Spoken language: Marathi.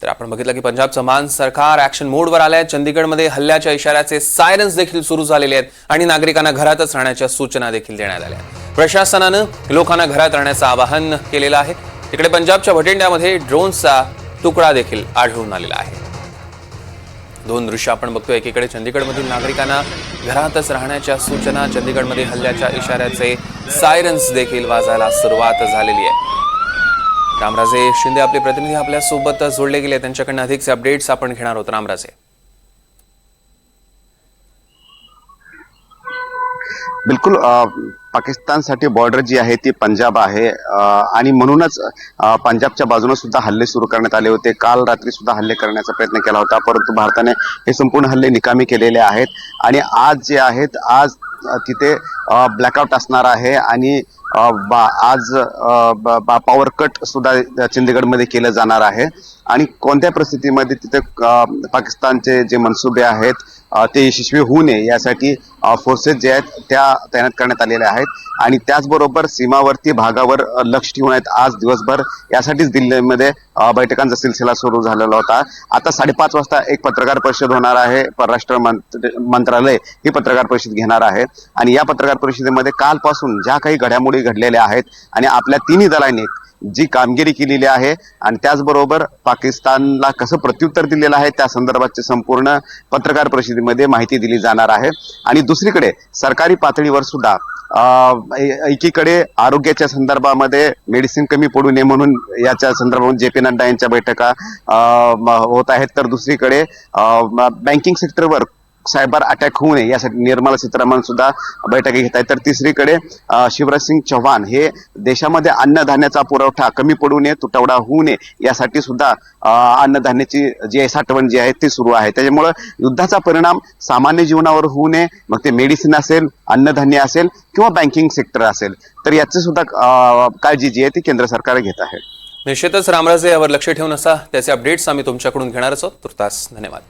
तर आपण बघितलं की पंजाबचं मान सरकार ऍक्शन मोडवर आलंय। चंदीगडमध्ये हल्ल्याच्या इशाऱ्याचे सायरन्स देखील सुरू झालेले आहेत आणि नागरिकांना घरातच राहण्याच्या सूचना देखील देण्यात आल्या आहेत। प्रशासनानं लोकांना घरात राहण्याचं आवाहन केलेलं आहे। तिकडे पंजाबच्या भटिंड्यामध्ये ड्रोनचा तुकडा देखील आढळून आलेला आहे। दोन दृश्य आपण बघतोय। एकीकडे चंदीगडमधील नागरिकांना घरातच राहण्याच्या सूचना, चंदीगडमध्ये हल्ल्याच्या इशाऱ्याचे सायरन्स देखील वाजायला सुरुवात झालेली आहे। रामराजे शिंदे आपले प्रतिनिधी आपल्या सोबत जोडले गेले, त्यांच्याकडून अधिकचे अपडेट्स आपण घेणार आहोत। रामराजे, बिलकुल पाकिस्तानसाठी बॉर्डर जी आहे ती पंजाब आहे आणि म्हणूनच पंजाबच्या बाजूने सुद्धा हल्ले सुरू करण्यात आले होते। काल रात्री सुद्धा हल्ले करण्याचा प्रयत्न केला होता, परंतु भारताने हे संपूर्ण हल्ले निकामी केलेले आहेत आणि आज जे आहेत आज तिथे ब्लॅकआउट असणार आहे आणि आज पॉवर कट सुद्धा चंदीगडमध्ये केलं जाणार आहे आणि कोणत्या परिस्थितीमध्ये तिथे पाकिस्तानचे जे मनसुबे आहेत ते यशस्वी होऊ नये यासाठी फोर्सेस जे आहेत त्या तैनात करण्यात आलेल्या आहेत आणि त्याचबरोबर सीमावर्ती भागावर लक्ष ठेवून आहेत आज दिवसभर। यासाठीच दिल्लीमध्ये बैठकांचा सिलसिला सुरू झालेला होता। आता 5:30 वाजता एक पत्रकार परिषद होणार आहे। परराष्ट्र मंत्रालय ही पत्रकार परिषद घेणार आहे आणि या पत्रकार परिषदेमध्ये कालपासून ज्या काही घडामोडी घडलेल्या आहेत आणि आपल्या तिन्ही दलांनी जी कामगिरी केलेली आहे आणि त्याचबरोबर पाकिस्तानला कसं प्रत्युत्तर दिलेलं आहे त्या संदर्भाची संपूर्ण पत्रकार परिषदेमध्ये माहिती दिली जाणार आहे। आणि दुसरीकडे सरकारी पातळीवर सुद्धा एकीकडे आरोग्याच्या संदर्भामध्ये मेडिसिन कमी पडू नये म्हणून याच्या संदर्भात जे पी नड्डा यांच्या बैठका होत आहेत, तर दुसरीकडे बँकिंग सेक्टरवर सायबर अटॅक होऊ नये यासाठी निर्मला सीतारामन सुद्धा बैठकी घेत आहेत। तर तिसरीकडे शिवराज सिंग चौहान हे देशामध्ये अन्नधान्याचा पुरवठा कमी पडू नये, तुटवडा होऊ नये यासाठी सुद्धा अन्नधान्याची जी साठवण जी आहे ती सुरू आहे। त्याच्यामुळे युद्धाचा परिणाम सामान्य जीवनावर होऊ नये, मग ते मेडिसिन असेल, अन्नधान्य असेल किंवा बँकिंग सेक्टर असेल, तर याची सुद्धा काळजी जी आहे ती केंद्र सरकार घेत आहे। निश्चितच रामराजे यावर लक्ष ठेवून असा त्याचे अपडेट्स आम्ही तुमच्याकडून घेणारच आहोत। तुर्तास धन्यवाद।